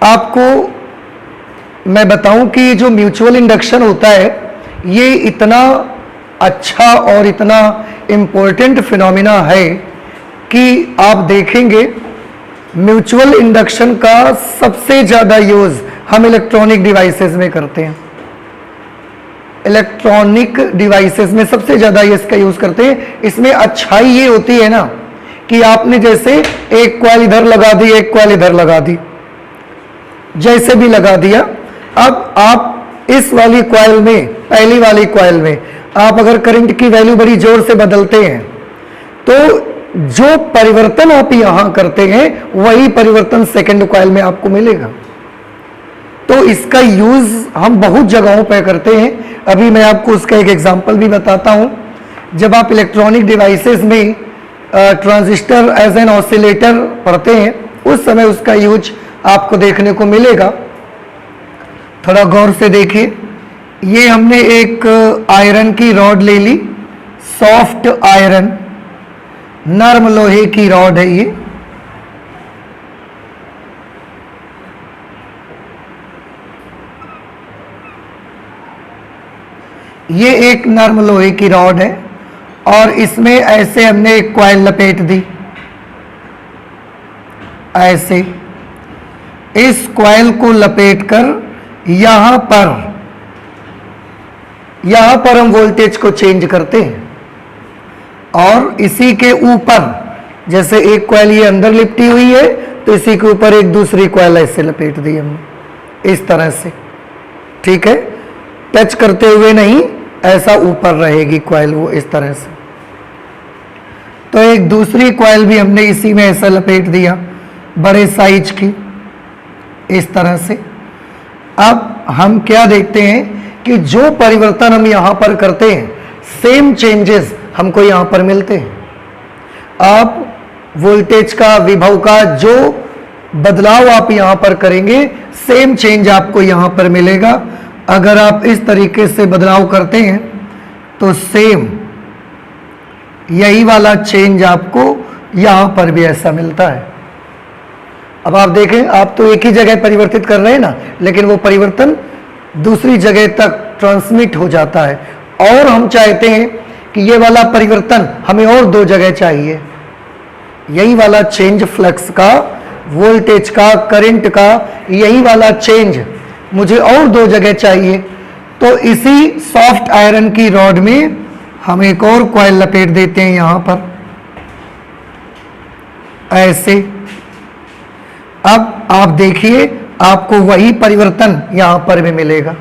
आपको मैं बताऊं कि जो म्यूचुअल इंडक्शन होता है ये इतना अच्छा और इतना इम्पोर्टेंट फिनोमिना है कि आप देखेंगे म्यूचुअल इंडक्शन का सबसे ज़्यादा यूज़ हम इलेक्ट्रॉनिक डिवाइसेस में करते हैं। इलेक्ट्रॉनिक डिवाइसेस में सबसे ज़्यादा ये इसका यूज़ करते हैं। इसमें अच्छाई ये होती है ना कि आपने जैसे एक कॉइल इधर लगा दी, एक कॉइल इधर लगा दी, जैसे भी लगा दिया। अब आप इस वाली कॉइल में, पहली वाली कॉइल में आप अगर करंट की वैल्यू बड़ी जोर से बदलते हैं तो जो परिवर्तन आप यहां करते हैं वही परिवर्तन सेकंड कॉइल में आपको मिलेगा। तो इसका यूज हम बहुत जगहों पर करते हैं। अभी मैं आपको उसका एक एग्जांपल भी बताता हूं। जब आप इलेक्ट्रॉनिक डिवाइसेस में ट्रांजिस्टर एज एन ऑसिलेटर पढ़ते हैं उस समय उसका यूज आपको देखने को मिलेगा। थोड़ा गौर से देखिए। ये हमने एक आयरन की रॉड ले ली, सॉफ्ट आयरन, नर्म लोहे की रॉड है ये एक नर्म लोहे की रॉड है और इसमें ऐसे हमने एक कॉइल लपेट दी। ऐसे इस कॉइल को लपेटकर यहां पर हम वोल्टेज को चेंज करते हैं और इसी के ऊपर, जैसे एक कॉइल ये अंदर लिपटी हुई है तो इसी के ऊपर एक दूसरी कॉइल ऐसे लपेट दी हमने, इस तरह से। ठीक है, टच करते हुए नहीं, ऐसा ऊपर रहेगी कॉइल वो इस तरह से। तो एक दूसरी कॉइल भी हमने इसी में ऐसा लपेट दिया, बड़े साइज की, इस तरह से। अब हम क्या देखते हैं कि जो परिवर्तन हम यहां पर करते हैं सेम चेंजेस हमको यहां पर मिलते हैं। आप वोल्टेज का, विभव का जो बदलाव आप यहां पर करेंगे सेम चेंज आपको यहां पर मिलेगा। अगर आप इस तरीके से बदलाव करते हैं तो सेम यही वाला चेंज आपको यहां पर भी ऐसा मिलता है। अब आप देखें, आप तो एक ही जगह परिवर्तित कर रहे हैं ना, लेकिन वो परिवर्तन दूसरी जगह तक ट्रांसमिट हो जाता है और हम चाहते हैं कि ये वाला परिवर्तन हमें और दो जगह चाहिए। यही वाला चेंज फ्लक्स का, वोल्टेज का, करंट का, यही वाला चेंज मुझे और दो जगह चाहिए। तो इसी सॉफ्ट आयरन की रॉड में हम एक और कॉइल लपेट देते हैं यहां पर ऐसे। अब आप देखिए, आपको वही परिवर्तन यहां पर भी मिलेगा।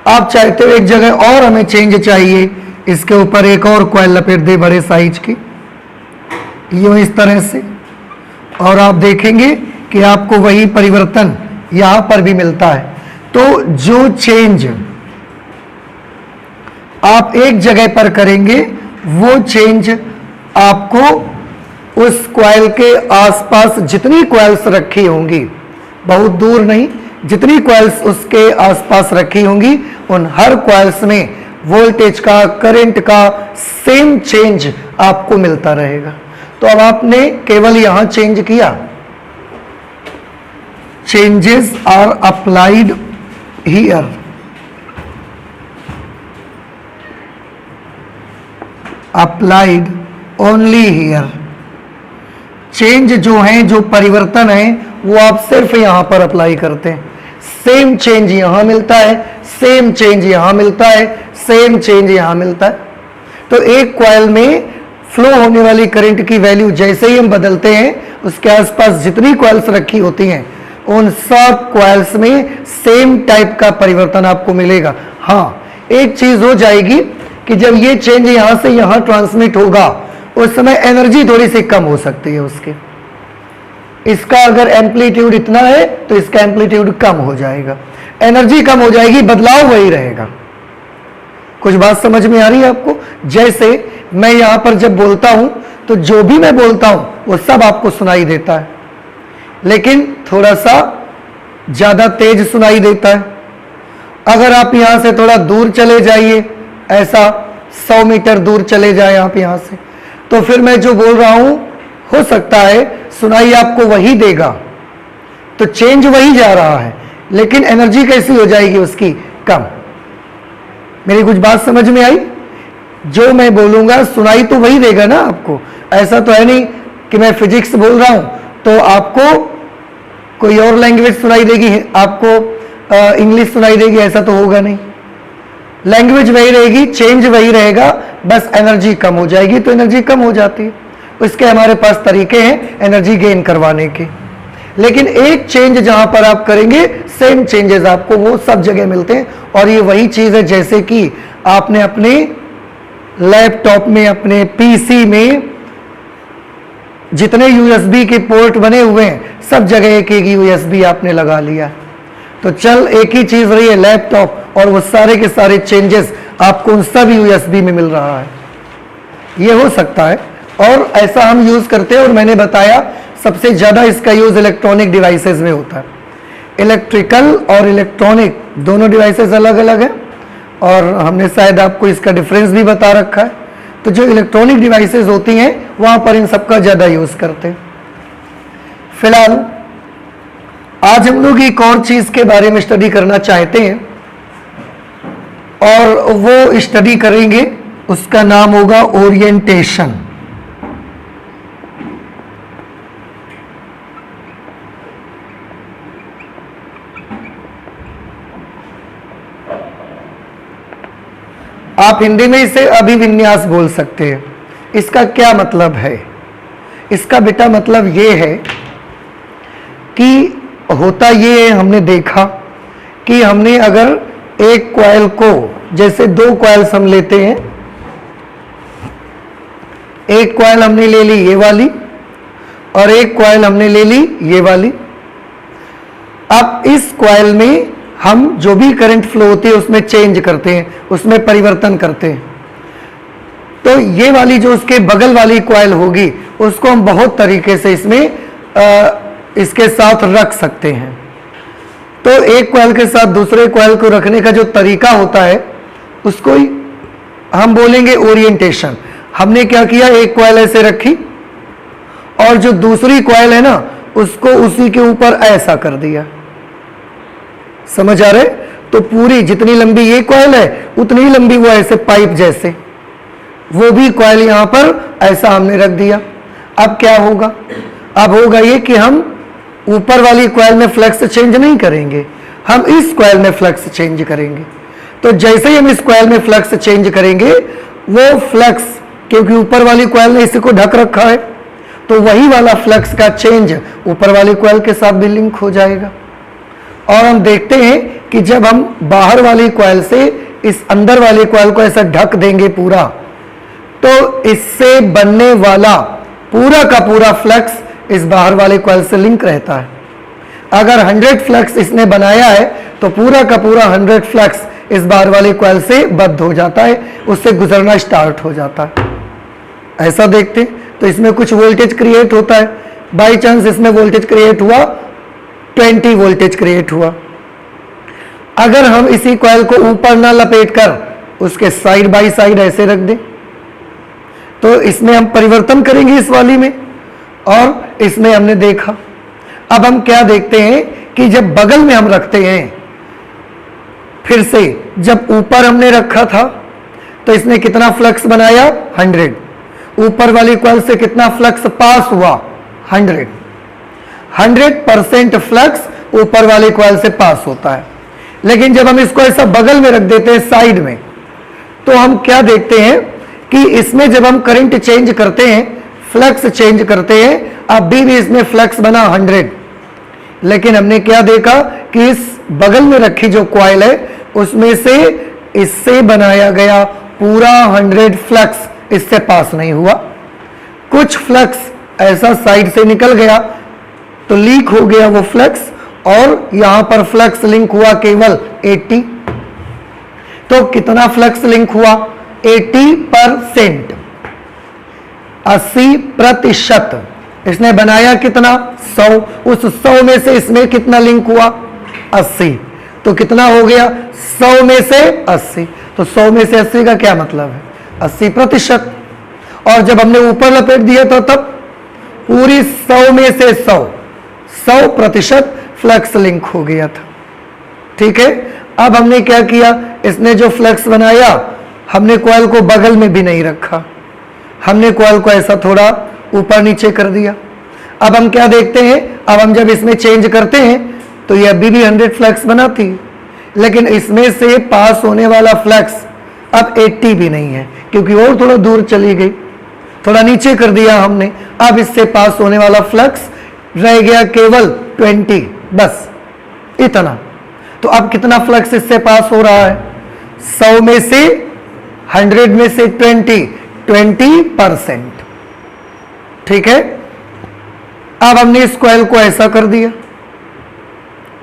आप चाहते हो एक जगह और हमें चेंज चाहिए, इसके ऊपर एक और कॉइल लपेट दे बड़े साइज की, यूं इस तरह से, और आप देखेंगे कि आपको वही परिवर्तन यहां पर भी मिलता है। तो जो चेंज आप एक जगह पर करेंगे वो चेंज आपको उस कॉइल के आसपास जितनी कॉइल्स रखी होंगी, बहुत दूर नहीं, जितनी कॉइल्स उसके आसपास रखी होंगी उन हर कॉइल्स में वोल्टेज का, करंट का सेम चेंज आपको मिलता रहेगा। तो अब आपने केवल यहां चेंज किया, changes are applied here, applied only here. Change जो है, जो परिवर्तन है, वो आप सिर्फ यहां पर अप्लाई करते हैं। सेम चेंज यहां मिलता है, सेम चेंज यहां मिलता है, सेम चेंज यहां मिलता है। तो एक कॉइल में फ्लो होने वाली करंट की वैल्यू जैसे ही हम बदलते हैं उसके आसपास जितनी कॉइल्स रखी होती हैं उन सब कॉइल्स में सेम टाइप का परिवर्तन आपको मिलेगा। हाँ, एक चीज हो जाएगी कि जब ये चेंज यहां से यहां ट्रांसमिट होगा उस समय एनर्जी थोड़ी सी कम हो सकती है उसके। इसका अगर एम्पलीट्यूड इतना है तो इसका एम्पलीट्यूड कम हो जाएगा, एनर्जी कम हो जाएगी, बदलाव वही रहेगा। कुछ बात समझ में आ रही है आपको? जैसे मैं यहां पर जब बोलता हूं तो जो भी मैं बोलता हूं वो सब आपको सुनाई देता है, लेकिन थोड़ा सा ज्यादा तेज सुनाई देता है। अगर आप यहां से थोड़ा दूर चले जाइए, ऐसा 100 मीटर दूर चले जाए आप यहां से, तो फिर मैं जो बोल रहा हूं हो सकता है सुनाई आपको वही देगा, तो चेंज वही जा रहा है, लेकिन एनर्जी कैसी हो जाएगी उसकी, कम। मेरी कुछ बात समझ में आई? जो मैं बोलूंगा सुनाई तो वही देगा ना आपको। ऐसा तो है नहीं कि मैं फिजिक्स बोल रहा हूं तो आपको कोई और लैंग्वेज सुनाई देगी, आपको इंग्लिश सुनाई देगी, ऐसा तो होगा नहीं। लैंग्वेज वही रहेगी, चेंज वही रहेगा, बस एनर्जी कम हो जाएगी। तो एनर्जी कम हो जाती है, उसके हमारे पास तरीके हैं एनर्जी गेन करवाने के। लेकिन एक चेंज जहां पर आप करेंगे, सेम चेंजेस आपको वो सब जगह मिलते हैं। और ये वही चीज है जैसे कि आपने अपने लैपटॉप में, अपने पीसी में जितने यूएसबी के पोर्ट बने हुए हैं, सब जगह एक एक यूएसबी आपने लगा लिया। तो चल एक ही चीज रही है लैपटॉप, और वो सारे के सारे चेंजेस आपको उन सब यूएसबी में मिल रहा है। ये हो सकता है, और ऐसा हम यूज करते हैं। और मैंने बताया सबसे ज्यादा इसका यूज इलेक्ट्रॉनिक डिवाइसेस में होता है। इलेक्ट्रिकल और इलेक्ट्रॉनिक दोनों डिवाइसेस अलग अलग हैं, और हमने शायद आपको इसका डिफरेंस भी बता रखा है। तो जो इलेक्ट्रॉनिक डिवाइसेस होती हैं वहां पर इन सबका ज्यादा यूज करते हैं। फिलहाल आज हम लोग एक और चीज के बारे में स्टडी करना चाहते हैं, और वो स्टडी करेंगे, उसका नाम होगा ओरिएंटेशन। आप हिंदी में इसे अभिविन्यास बोल सकते हैं। इसका क्या मतलब है? इसका बेटा मतलब ये है कि होता ये है, हमने देखा कि हमने अगर एक कॉइल को, जैसे दो कॉइल्स हम लेते हैं, एक कॉइल हमने ले ली ये वाली, और एक कॉइल हमने ले ली ये वाली। अब इस कॉइल में हम जो भी करंट फ्लो होती है उसमें चेंज करते हैं, उसमें परिवर्तन करते हैं। तो ये वाली जो उसके बगल वाली कॉइल होगी उसको हम बहुत तरीके से इसमें इसके साथ रख सकते हैं। तो एक कॉइल के साथ दूसरे कॉइल को रखने का जो तरीका होता है उसको ही हम बोलेंगे ओरिएंटेशन। हमने क्या किया, एक कॉइल ऐसे रखी और जो दूसरी कॉइल है ना उसको उसी के ऊपर ऐसा कर दिया। समझ आ रहे? तो पूरी जितनी लंबी ये कॉइल है उतनी ही लंबी वो ऐसे पाइप जैसे वो भी कॉइल यहां पर ऐसा हमने रख दिया। अब क्या होगा? अब होगा ये कि हम ऊपर वाली कॉइल में फ्लक्स चेंज नहीं करेंगे, हम इस कॉइल में फ्लक्स चेंज करेंगे। तो जैसे ही हम इस कॉइल में फ्लक्स चेंज करेंगे, वो फ्लक्स, क्योंकि ऊपर वाली कॉइल ने इसी को ढक रखा है, तो वही वाला फ्लक्स का चेंज ऊपर वाली कॉइल के साथ भी लिंक हो जाएगा। और हम देखते हैं कि जब हम बाहर वाली कॉइल से इस अंदर वाली कॉइल को ऐसा ढक देंगे पूरा, तो इससे बनने वाला पूरा का पूरा फ्लक्स इस बाहर वाली कॉइल से लिंक रहता है। अगर 100 फ्लक्स इसने बनाया है तो पूरा का पूरा 100 फ्लक्स इस बाहर वाली कॉइल से बद्ध हो जाता है, उससे गुजरना स्टार्ट हो जाता है। ऐसा देखते तो इसमें कुछ वोल्टेज क्रिएट होता है। बाई चांस इसमें वोल्टेज क्रिएट हुआ, 20 वोल्टेज क्रिएट हुआ। अगर हम इसी कॉइल को ऊपर ना लपेट कर उसके साइड बाई साइड ऐसे रख दें, तो इसमें हम परिवर्तन करेंगे इस वाली में, और इसमें हमने देखा। अब हम क्या देखते हैं कि जब बगल में हम रखते हैं, फिर से जब ऊपर हमने रखा था तो इसने कितना फ्लक्स बनाया, 100। ऊपर वाली कॉइल से कितना फ्लक्स पास हुआ, 100। 100% फ्लक्स ऊपर वाली कॉइल से पास होता है। लेकिन जब हम इसको ऐसा बगल में रख देते हैं साइड में, तो हम क्या देखते हैं कि इसमें जब हम करंट चेंज करते हैं, फ्लक्स चेंज करते हैं, अभी भी इसमें फ्लक्स बना 100। लेकिन हमने क्या देखा कि इस बगल में रखी जो कॉइल है उसमें से इससे बनाया गया पूरा 100 फ्लक्स इससे पास नहीं हुआ। कुछ फ्लक्स ऐसा साइड से निकल गया तो लीक हो गया वो फ्लक्स, और यहां पर फ्लक्स लिंक हुआ केवल 80। तो कितना फ्लक्स लिंक हुआ, 80%, 80%। इसने बनाया कितना, 100। उस 100 में से इसमें कितना लिंक हुआ, 80। तो कितना हो गया, 100 में से 80। तो 100 में से 80 का क्या मतलब है, 80%। और जब हमने ऊपर लपेट दिया तो तब पूरी 100 में से 100%, फ्लक्स लिंक हो गया था। ठीक है, अब हमने क्या किया, इसने जो फ्लक्स बनाया, हमने कॉइल को बगल में भी नहीं रखा, हमने कॉइल को ऐसा थोड़ा ऊपर नीचे कर दिया। अब हम क्या देखते हैं, अब हम जब इसमें चेंज करते हैं तो ये अभी भी 100 फ्लक्स बनाती है, लेकिन इसमें से पास होने वाला फ्लक्स अब 80 भी नहीं है, क्योंकि और थोड़ा दूर चली गई, थोड़ा नीचे कर दिया हमने। अब इससे पास होने वाला फ्लक्स रह गया केवल 20, बस इतना। तो अब कितना फ्लक्स इससे पास हो रहा है, 100 में से 100 में से 20%। ठीक है, अब हमने इस कॉइल को ऐसा कर दिया,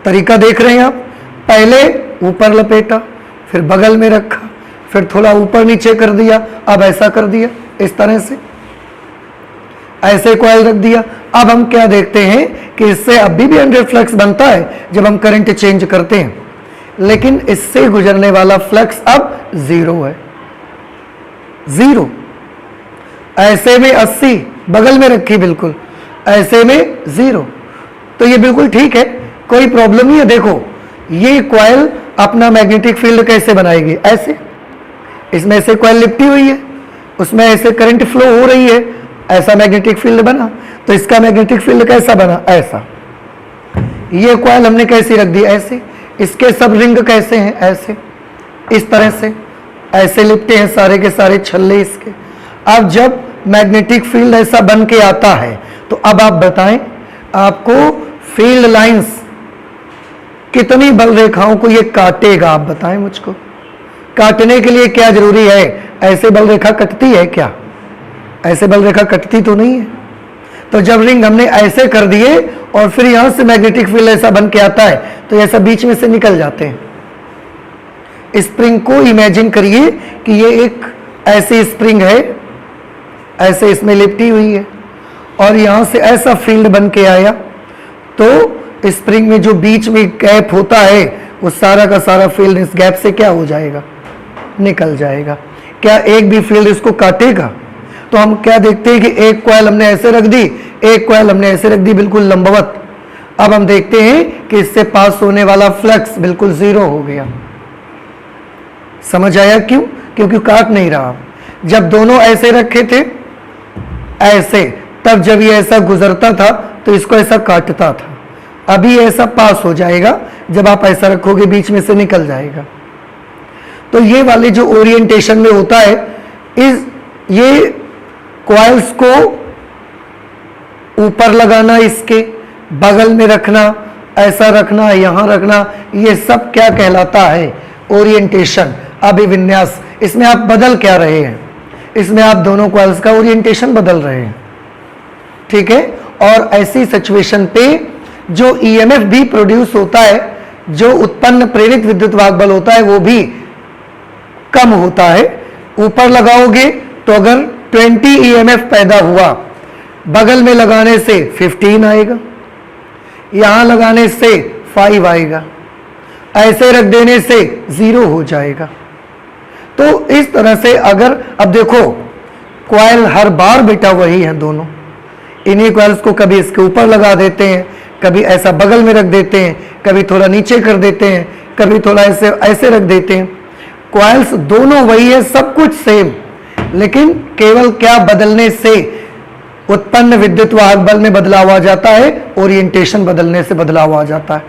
तरीका देख रहे हैं आप, पहले ऊपर लपेटा, फिर बगल में रखा, फिर थोड़ा ऊपर नीचे कर दिया, अब ऐसा कर दिया, इस तरह से ऐसे कॉइल रख दिया। अब हम क्या देखते हैं कि इससे अभी भी 100 फ्लक्स बनता है जब हम करंट चेंज करते हैं, लेकिन इससे गुजरने वाला फ्लक्स अब 0 है, 0। ऐसे में 80 बगल में रखी, बिल्कुल ऐसे में 0, तो ये बिल्कुल ठीक है, कोई प्रॉब्लम नहीं है। देखो ये कॉइल अपना मैग्नेटिक फील्ड कैसे बनाएगी, ऐसे, इसमें ऐसे कॉइल लिपटी हुई है, उसमें ऐसे करंट फ्लो हो रही है, ऐसा मैग्नेटिक फील्ड बना, तो इसका मैग्नेटिक फील्ड कैसा बना, ऐसा। ये कॉइल हमने कैसी रख दी, ऐसे, इसके सब रिंग कैसे हैं, ऐसे, इस तरह से ऐसे लिपटे हैं सारे के सारे छल्ले इसके। अब जब मैग्नेटिक फील्ड ऐसा बन के आता है तो अब आप बताएं, आपको फील्ड लाइंस कितनी बल रेखाओं को ये काटेगा, आप बताएं मुझको। काटने के लिए क्या जरूरी है, ऐसे बल रेखा कटती है क्या, ऐसे बल रेखा कटती तो नहीं है। तो जब रिंग हमने ऐसे कर दिए और फिर यहां से मैग्नेटिक फील्ड ऐसा बन के आता है तो ऐसा बीच में से निकल जाते हैं। स्प्रिंग को इमेजिन करिए कि ये एक ऐसी स्प्रिंग है, ऐसे इसमें लिपटी हुई है, और यहां से ऐसा फील्ड बन के आया, तो स्प्रिंग में जो बीच में गैप होता है वो सारा का सारा फील्ड इस गैप से क्या हो जाएगा, निकल जाएगा। क्या एक भी फील्ड इसको काटेगा? तो हम क्या देखते हैं कि एक कॉइल हमने ऐसे रख दी, एक कॉइल हमने ऐसे रख दी, बिल्कुल लंबवत। अब हम देखते हैं कि इससे पास होने वाला फ्लक्स बिल्कुल 0 हो गया। समझ आया क्यों? क्योंकि काट नहीं रहा। जब दोनों ऐसे रखे थे ऐसे, तब जब ये ऐसा गुजरता था तो इसको ऐसा काटता था, अभी ऐसा पास हो जाएगा, जब आप ऐसा रखोगे बीच में से निकल जाएगा। तो ये वाले जो ओरिएंटेशन में होता है, ये कॉइल्स को ऊपर लगाना, इसके बगल में रखना, ऐसा रखना, यहां रखना, ये सब क्या कहलाता है, ओरिएंटेशन, अभिविन्यास। इसमें आप बदल क्या रहे हैं, इसमें आप दोनों कॉइल्स का ओरिएंटेशन बदल रहे हैं। ठीक है, और ऐसी सिचुएशन पे जो ईएमएफ भी प्रोड्यूस होता है, जो उत्पन्न प्रेरित विद्युत वाहक बल होता है, वो भी कम होता है। ऊपर लगाओगे तो अगर 20 ईएमएफ पैदा हुआ, बगल में लगाने से 15 आएगा, यहां लगाने से 5 आएगा, ऐसे रख देने से 0 हो जाएगा। तो इस तरह से अगर, अब देखो कॉइल हर बार बेटा वही है दोनों, इन्हीं कॉइल्स को कभी इसके ऊपर लगा देते हैं, कभी ऐसा बगल में रख देते हैं, कभी थोड़ा नीचे कर देते हैं, कभी थोड़ा ऐसे ऐसे रख देते हैं। कॉइल्स दोनों वही है, सब कुछ सेम, लेकिन केवल क्या बदलने से उत्पन्न विद्युत वाहक बल में बदलाव आ जाता है, ओरिएंटेशन बदलने से बदलाव आ जाता है।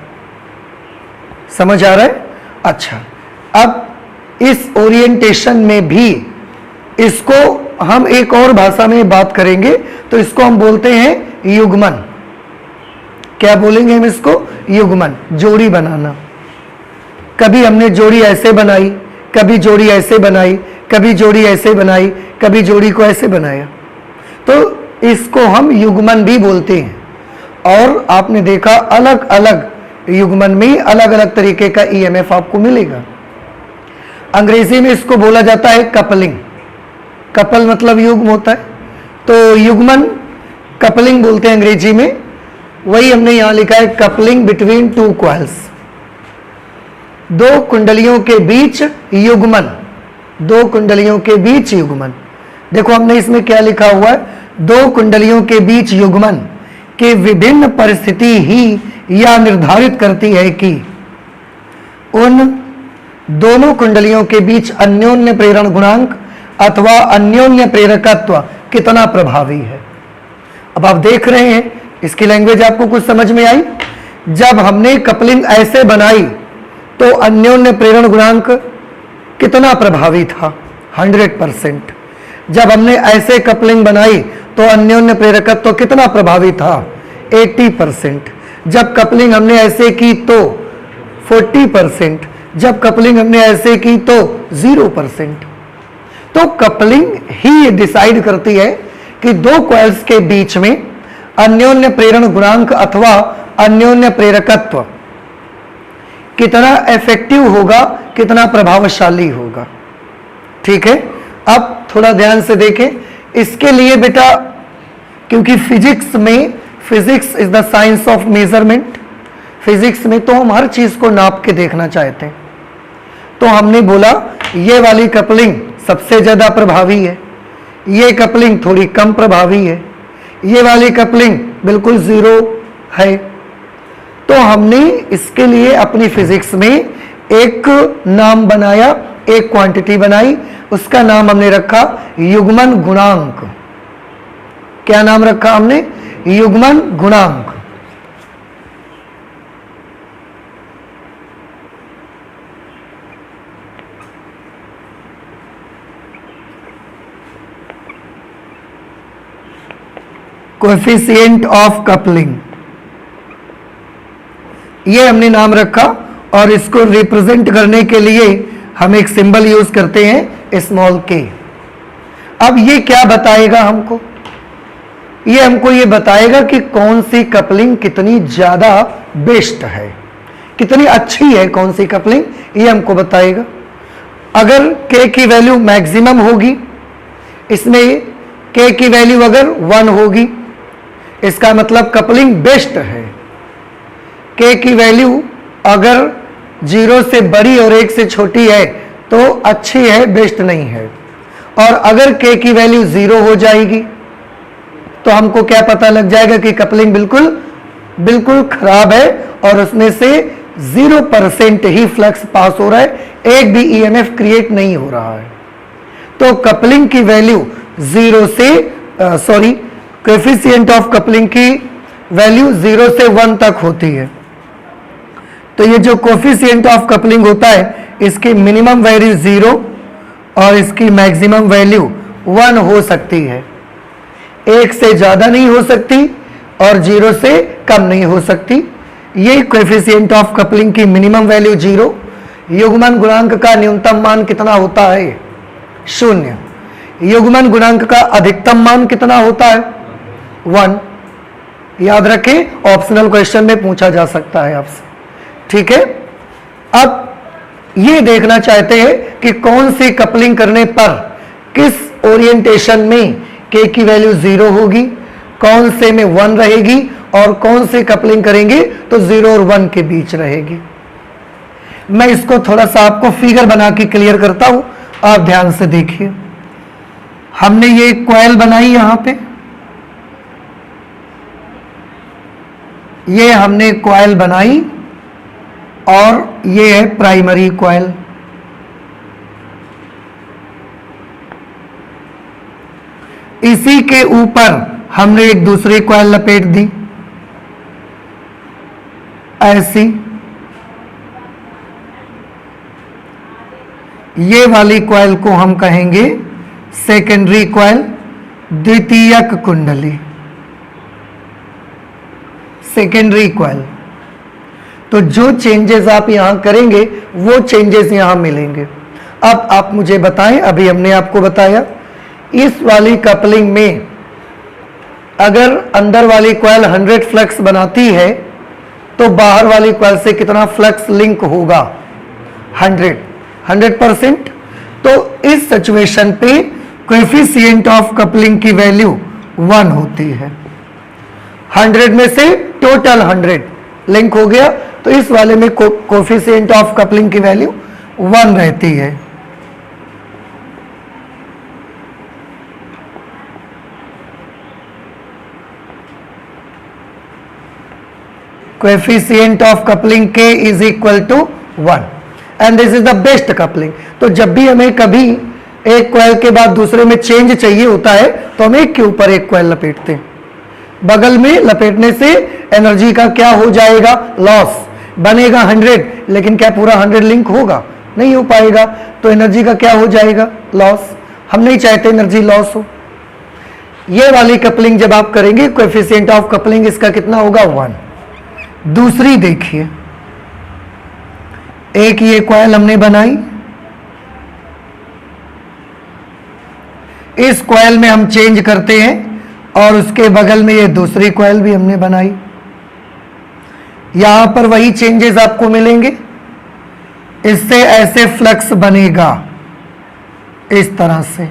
समझ आ रहा है? अच्छा, अब इस ओरिएंटेशन में भी इसको हम एक और भाषा में बात करेंगे, तो इसको हम बोलते हैं युग्मन। क्या बोलेंगे हम इसको? युग्मन, जोड़ी बनाना। कभी हमने जोड़ी ऐसे बनाई, कभी जोड़ी ऐसे बनाई, कभी जोड़ी ऐसे बनाई, कभी जोड़ी को ऐसे बनाया, तो इसको हम युग्मन भी बोलते हैं। और आपने देखा अलग अलग युग्मन में अलग अलग तरीके का ईएमएफ आपको मिलेगा। अंग्रेजी में इसको बोला जाता है कपलिंग। कपल मतलब युग्म होता है, तो युग्मन कपलिंग बोलते हैं अंग्रेजी में। वही हमने यहां लिखा है, कपलिंग बिटवीन टू कॉइल्स, दो कुंडलियों के बीच युग्मन, दो कुंडलियों के बीच युग्मन। देखो हमने इसमें क्या लिखा हुआ है, दो कुंडलियों के बीच युग्मन, कि विभिन्न परिस्थिति ही यह निर्धारित करती है कि उन दोनों कुंडलियों के बीच अन्योन्य प्रेरण गुणांक अथवा अन्योन्य प्रेरकत्व कितना प्रभावी है। अब आप देख रहे हैं इसकी लैंग्वेज आपको कुछ समझ में आई। जब हमने कपलिंग ऐसे बनाई तो अन्योन्य प्रेरण गुणांक कितना प्रभावी था, 100%। जब हमने ऐसे कपलिंग बनाई तो अन्योन्य प्रेरकत्व कितना प्रभावी था, 80%। जब कपलिंग हमने ऐसे की तो 40%। जब कपलिंग हमने ऐसे की तो 0%। तो कपलिंग ही डिसाइड करती है कि दो कॉइल्स के बीच में अन्योन्य प्रेरण गुणांक अथवा अन्योन्य प्रेरकत्व कितना इफेक्टिव होगा, कितना प्रभावशाली होगा। ठीक है, अब थोड़ा ध्यान से देखें। इसके लिए बेटा, क्योंकि physics is the science of measurement, physics में तो हम हर चीज को नाप के देखना चाहते हैं। तो हमने बोला ये वाली कपलिंग सबसे ज्यादा प्रभावी है, ये कपलिंग थोड़ी कम प्रभावी है, ये वाली कपलिंग बिल्कुल जीरो है। तो हमने इसके लिए अपनी फिजिक्स में एक नाम बनाया, एक क्वांटिटी बनाई, उसका नाम हमने रखा युग्मन गुणांक। क्या नाम रखा हमने? युग्मन गुणांक। कोएफिशिएंट ऑफ कपलिंग, ये हमने नाम रखा। और इसको रिप्रेजेंट करने के लिए हम एक सिंबल यूज करते हैं स्मॉल के। अब ये क्या बताएगा हमको? ये हमको ये बताएगा कि कौन सी कपलिंग कितनी ज्यादा बेस्ट है, कितनी अच्छी है कौन सी कपलिंग, ये हमको बताएगा। अगर के की वैल्यू मैक्सिमम होगी, इसमें के की वैल्यू अगर 1 होगी, इसका मतलब कपलिंग बेस्ट है। के की वैल्यू अगर 0 से बड़ी और 1 से छोटी है तो अच्छी है, बेस्ट नहीं है। और अगर के की वैल्यू 0 हो जाएगी तो हमको क्या पता लग जाएगा कि कपलिंग बिल्कुल खराब है और उसमें से 0% ही फ्लक्स पास हो रहा है, एक भी ईएमएफ क्रिएट नहीं हो रहा है। तो कपलिंग की वैल्यू 0 से कोएफिशिएंट ऑफ कपलिंग की वैल्यू 0 से 1 तक होती है। तो ये जो कोएफिशिएंट ऑफ कपलिंग होता है, इसकी मिनिमम वैल्यू 0 और इसकी मैक्सिमम वैल्यू 1 हो सकती है। 1 से ज्यादा नहीं हो सकती और 0 से कम नहीं हो सकती। ये कोएफिशिएंट ऑफ कपलिंग की मिनिमम वैल्यू 0। युग्मन गुणांक का न्यूनतम मान कितना होता है? 0। युग्मन गुणांक का अधिकतम मान कितना होता है? 1। याद रखें, ऑप्शनल क्वेश्चन में पूछा जा सकता है आपसे। ठीक है, अब ये देखना चाहते हैं कि कौन सी कपलिंग करने पर किस ओरिएंटेशन में के की वैल्यू 0 होगी, कौन से में 1 रहेगी और कौन से कपलिंग करेंगे तो 0 और 1 के बीच रहेगी। मैं इसको थोड़ा सा आपको फिगर बना के क्लियर करता हूं, आप ध्यान से देखिए। हमने ये कॉइल बनाई, यहां पे ये हमने कॉइल बनाई और ये है प्राइमरी कॉइल। इसी के ऊपर हमने एक दूसरी कॉइल लपेट दी ऐसी। ये वाली कॉइल को हम कहेंगे सेकेंडरी कॉइल, द्वितीयक कुंडली, सेकेंडरी कॉइल। तो जो चेंजेस आप यहां करेंगे वो चेंजेस यहां मिलेंगे। अब आप मुझे बताएं, अभी हमने आपको बताया इस वाली कपलिंग में अगर अंदर वाली कॉइल 100 फ्लक्स बनाती है तो बाहर वाली कॉइल से कितना फ्लक्स लिंक होगा? 100%। तो इस सिचुएशन पे कोएफिशिएंट ऑफ कपलिंग की वैल्यू 1 होती है। 100 में से टोटल 100 लिंक हो गया, तो इस वाले में कोएफिशिएंट ऑफ कपलिंग की वैल्यू 1 रहती है। Coefficient of coupling K is equal to 1 and this is the best coupling. तो जब भी हमें कभी एक कॉइल के बाद दूसरे में चेंज चाहिए होता है तो हम एक के ऊपर एक कॉइल लपेटते हैं। बगल में लपेटने से एनर्जी का क्या हो जाएगा, लॉस बनेगा 100, लेकिन क्या पूरा 100 लिंक होगा, नहीं हो पाएगा, तो एनर्जी का क्या हो जाएगा, लॉस। हम नहीं चाहते एनर्जी लॉस हो। ये वाली कपलिंग जब आप करेंगे कोएफिशिएंट ऑफ कपलिंग इसका कितना होगा, 1। दूसरी देखिए, एक ये कॉइल हमने बनाई, इस कॉइल में हम चेंज करते हैं और उसके बगल में ये दूसरी कॉइल भी हमने बनाई। यहां पर वही चेंजेस आपको मिलेंगे, इससे ऐसे फ्लक्स बनेगा इस तरह से।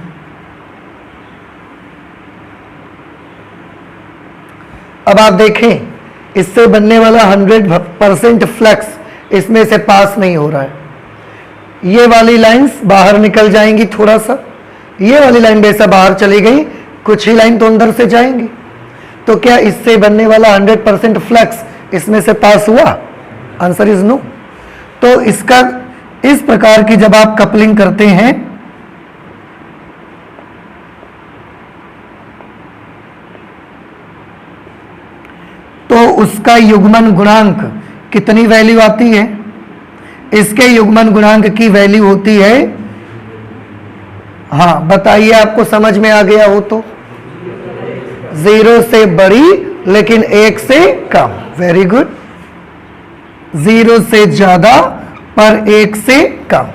अब आप देखें, इससे बनने वाला 100% फ्लक्स इसमें से पास नहीं हो रहा है। ये वाली लाइंस बाहर निकल जाएंगी थोड़ा सा, ये वाली लाइन वैसा बाहर चली गई, कुछ ही लाइन तो अंदर से जाएंगी। तो क्या इससे बनने वाला 100% फ्लक्स इसमें से पास हुआ? Answer is no. तो इसका इस प्रकार की जब आप कपलिंग करते हैं तो उसका युग्मन गुणांक कितनी वैल्यू आती है? इसके युग्मन गुणांक की वैल्यू होती है, हाँ बताइए, आपको समझ में आ गया हो तो, 0 से बड़ी लेकिन 1 से कम। Very good. 0 से ज्यादा पर 1 से कम।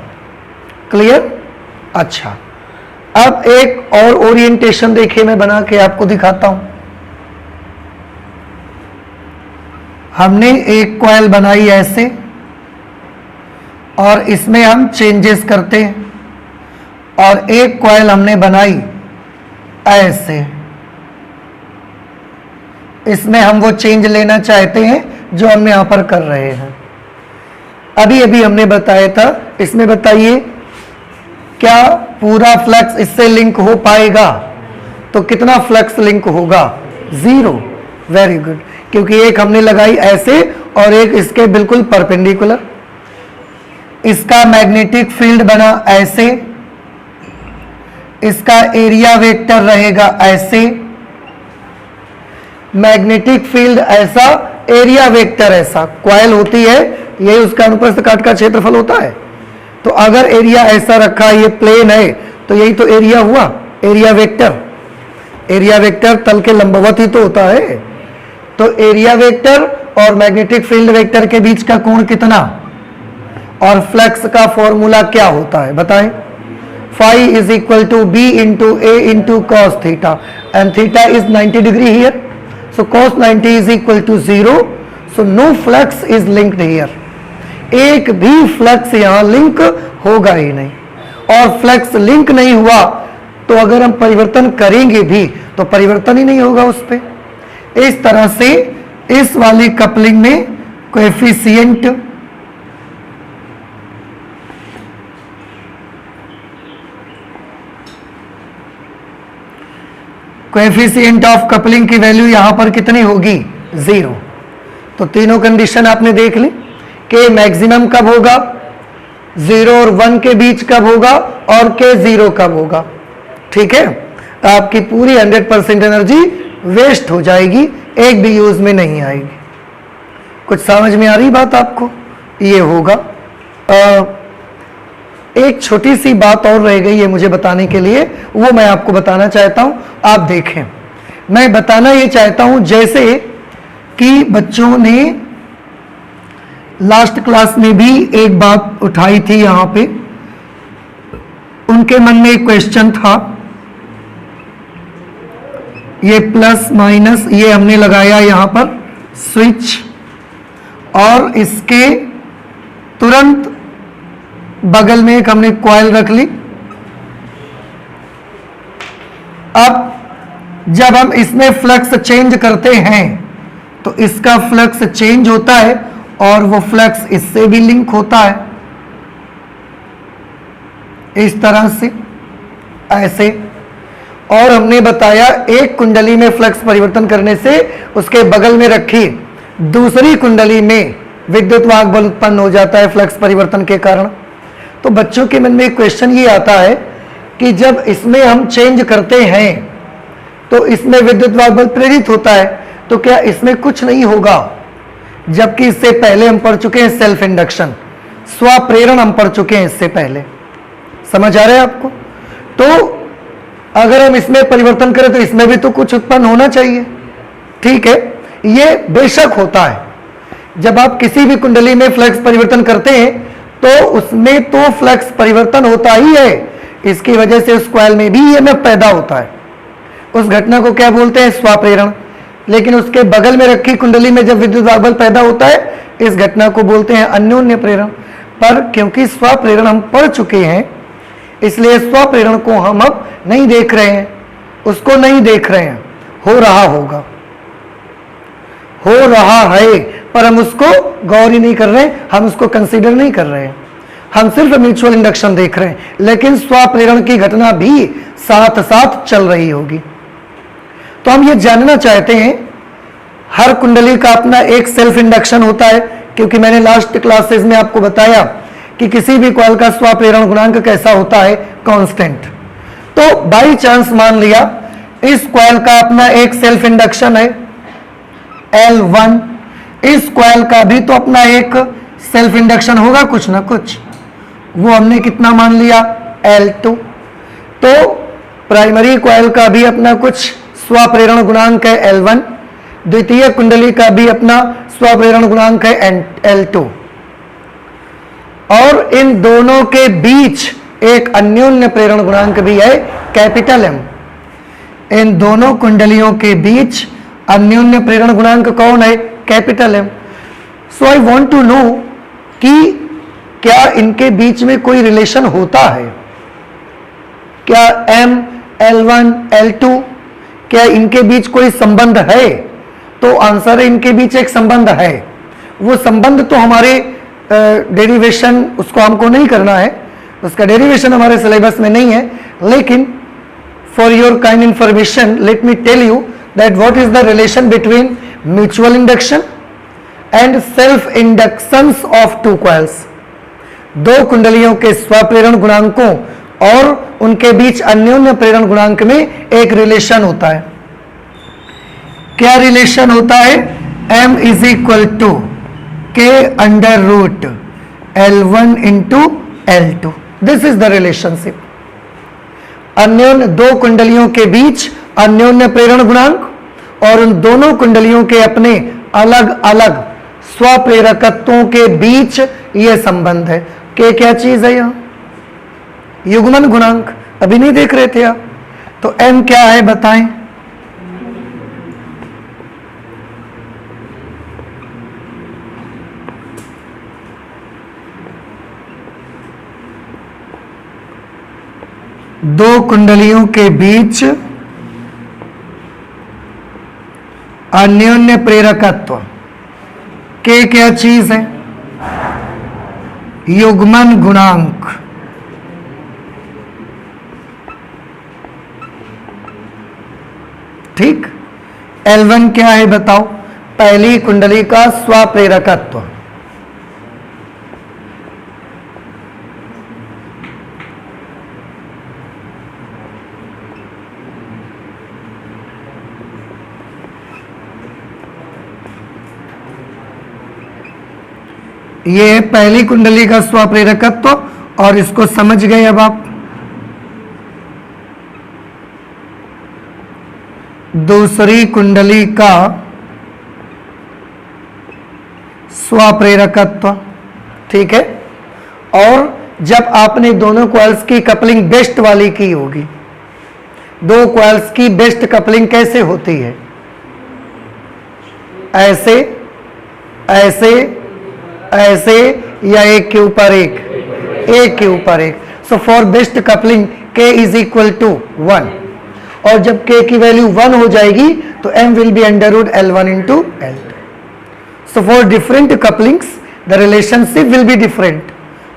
क्लियर? अच्छा, अब एक और ओरिएंटेशन देखिए, मैं बना के आपको दिखाता हूं। हमने एक कॉइल बनाई ऐसे और इसमें हम चेंजेस करते हैं, और एक कॉइल हमने बनाई ऐसे, इसमें हम वो चेंज लेना चाहते हैं जो हम यहां पर कर रहे हैं। अभी अभी हमने बताया था, इसमें बताइए क्या पूरा फ्लक्स इससे लिंक हो पाएगा? तो कितना फ्लक्स लिंक होगा? 0। वेरी गुड, क्योंकि एक हमने लगाई ऐसे और एक इसके बिल्कुल परपेंडिकुलर। इसका मैग्नेटिक फील्ड बना ऐसे, इसका एरिया वेक्टर रहेगा ऐसे, मैग्नेटिक फील्ड ऐसा, एरिया वेक्टर ऐसा। कॉइल होती है, यही उसका अनुप्रस्थ काट का क्षेत्रफल होता है। तो अगर एरिया ऐसा रखा, ये प्लेन है, तो यही तो एरिया हुआ, एरिया वेक्टर। एरिया वेक्टर तल के लंबवत ही तो होता है। तो एरिया वेक्टर और मैग्नेटिक फील्ड वेक्टर के बीच का कोण कितना, और फ्लक्स का फॉर्मूला क्या होता है बताएं? phi is equal to b into a into cos theta, and theta is 90 degree here, so cos 90 is equal to 0, so no flux is linked here। एक भी फ्लक्स यहां लिंक होगा ही नहीं, और फ्लक्स लिंक नहीं हुआ तो अगर हम परिवर्तन करेंगे भी तो परिवर्तन ही नहीं होगा उस पे। इस तरह से इस वाली कपलिंग में कोएफिशिएंट ऑफ कपलिंग की वैल्यू यहां पर कितनी होगी? 0। तो तीनों कंडीशन आपने देख ली कि मैक्सिमम कब होगा, 0 और 1 के बीच कब होगा, और के 0 कब होगा। ठीक है, तो आपकी पूरी 100% एनर्जी वेस्ट हो जाएगी, एक भी यूज में नहीं आएगी। कुछ समझ में आ रही बात आपको? ये होगा। एक छोटी सी बात और रह गई है मुझे बताने के लिए, वो मैं आपको बताना चाहता हूं। आप देखें, मैं बताना ये चाहता हूं जैसे कि बच्चों ने लास्ट क्लास में भी एक बात उठाई थी, यहां पे उनके मन में एक क्वेश्चन था, ये प्लस माइनस ये हमने लगाया यहां पर स्विच, और इसके तुरंत बगल में एक हमने कॉइल रख ली। अब जब हम इसमें फ्लक्स चेंज करते हैं तो इसका फ्लक्स चेंज होता है और वो फ्लक्स इससे भी लिंक होता है, इस तरह से ऐसे। और हमने बताया एक कुंडली में फ्लक्स परिवर्तन करने से उसके बगल में रखी दूसरी कुंडली में विद्युत वाहक बल उत्पन्न हो जाता है फ्लक्स परिवर्तन के कारण। तो बच्चों के मन में एक क्वेश्चन ये आता है कि जब इसमें हम चेंज करते हैं तो इसमें विद्युत वाहक बल प्रेरित होता है, तो क्या इसमें कुछ नहीं होगा? जबकि इससे पहले हम पढ़ चुके हैं सेल्फ इंडक्शन, स्वप्रेरण हम पढ़ चुके हैं इससे पहले। समझ आ रहा है आपको? तो अगर हम इसमें परिवर्तन करें तो इसमें भी तो कुछ उत्पन्न होना चाहिए। ठीक है, ये बेशक होता है। जब आप किसी भी कुंडली में फ्लक्स परिवर्तन करते हैं तो उसमें तो फ्लक्स परिवर्तन होता ही है, इसकी वजह से उस कॉइल में भी ईएमएफ पैदा होता है। उस घटना को क्या बोलते हैं? स्वप्रेरण। लेकिन उसके बगल में रखी कुंडली में जब विद्युत वाहक बल पैदा होता है, इस घटना को बोलते हैं अन्योन्य प्रेरण। पर क्योंकि स्वप्रेरण हम पढ़ चुके हैं, इसलिए स्वप्रेरण को हम अब नहीं देख रहे हैं, उसको नहीं देख रहे हैं। हो रहा होगा, हो रहा है, पर हम उसको गौर ही नहीं कर रहे हैं, हम उसको कंसीडर नहीं कर रहे हैं। हम सिर्फ म्यूचुअल इंडक्शन देख रहे हैं, लेकिन स्वप्रेरण की घटना भी साथ साथ चल रही होगी। तो हम ये जानना चाहते हैं, हर कुंडली का अपना एक सेल्फ इंडक्शन होता है, क्योंकि मैंने लास्ट क्लासेस में आपको बताया कि किसी भी कॉइल का स्वप्रेरण गुणांक कैसा होता है? कांस्टेंट। तो बाई चांस मान लिया इस कॉइल का अपना एक सेल्फ इंडक्शन है L1, इस कॉइल का भी तो अपना एक सेल्फ इंडक्शन होगा कुछ ना कुछ, वो हमने कितना मान लिया? L2। तो प्राइमरी कॉइल का भी अपना कुछ स्वप्रेरण गुणांक है L1, द्वितीय कुंडली का भी अपना स्वप्रेरण गुणांक है L2, और इन दोनों के बीच एक अन्योन्य प्रेरण गुणांक भी है कैपिटल M। इन दोनों कुंडलियों के बीच अन्योन्य प्रेरण गुणांक कौन है? Capital M। So I want to know कि क्या इनके बीच में कोई रिलेशन होता है? क्या M, L1, L2, क्या इनके बीच कोई संबंध है? तो आंसर है इनके बीच एक संबंध है। वो संबंध तो हमारे डेरिवेशन उसको हमको नहीं करना है, उसका डेरिवेशन हमारे सिलेबस में नहीं है, लेकिन for your kind information let me tell you that what is the relation between mutual induction and self inductions of two coils. दो कुंडलियों के स्वप्रेरण गुणांकों और उनके बीच अन्योन्य प्रेरण गुणांक में एक रिलेशन होता है। क्या रिलेशन होता है? M is equal to K under root L1 into L2। This is the relationship. अन्योन्य दो कुंडलियों के बीच अन्योन्य प्रेरण गुणांक और उन दोनों कुंडलियों के अपने अलग अलग स्वप्रेरकत्वों के बीच यह संबंध है। K क्या चीज है? यहां युग्मन गुणांक, अभी नहीं देख रहे थे आप? तो M क्या है बताएं? दो कुंडलियों के बीच अन्योन्य प्रेरकत्व के क्या चीज है? युग्मन गुणांक। ठीक, L1 क्या है बताओ? पहली कुंडली का स्वप्रेरकत्व। ये है पहली कुंडली का स्वप्रेरकत्व, और इसको समझ गए अब आप। दूसरी कुंडली का स्वप्रेरकत्व, ठीक है। और जब आपने दोनों कॉइल्स की कपलिंग बेस्ट वाली की होगी, दो कॉइल्स की बेस्ट कपलिंग कैसे होती है? ऐसे, ऐसे, ऐसे, या एक के ऊपर एक, एक के ऊपर एक। So for best coupling K is equal to 1, और जब K की वैल्यू 1 हो जाएगी तो M will be under root L1 into L2। So for different couplings the relationship will be different,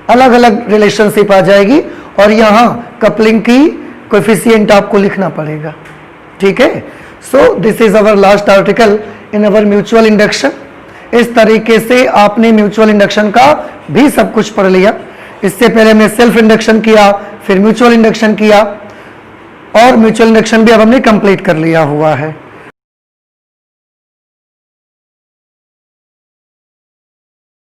अलग अलग रिलेशनशिप आ जाएगी, और यहां कपलिंग की कोएफिशिएंट आपको लिखना पड़ेगा, ठीक है। So this is our last article in our mutual induction. इस तरीके से आपने म्यूचुअल इंडक्शन का भी सब कुछ पढ़ लिया। इससे पहले हमने सेल्फ इंडक्शन किया, फिर म्यूचुअल इंडक्शन किया, और म्यूचुअल इंडक्शन भी अब हमने कंप्लीट कर लिया हुआ है।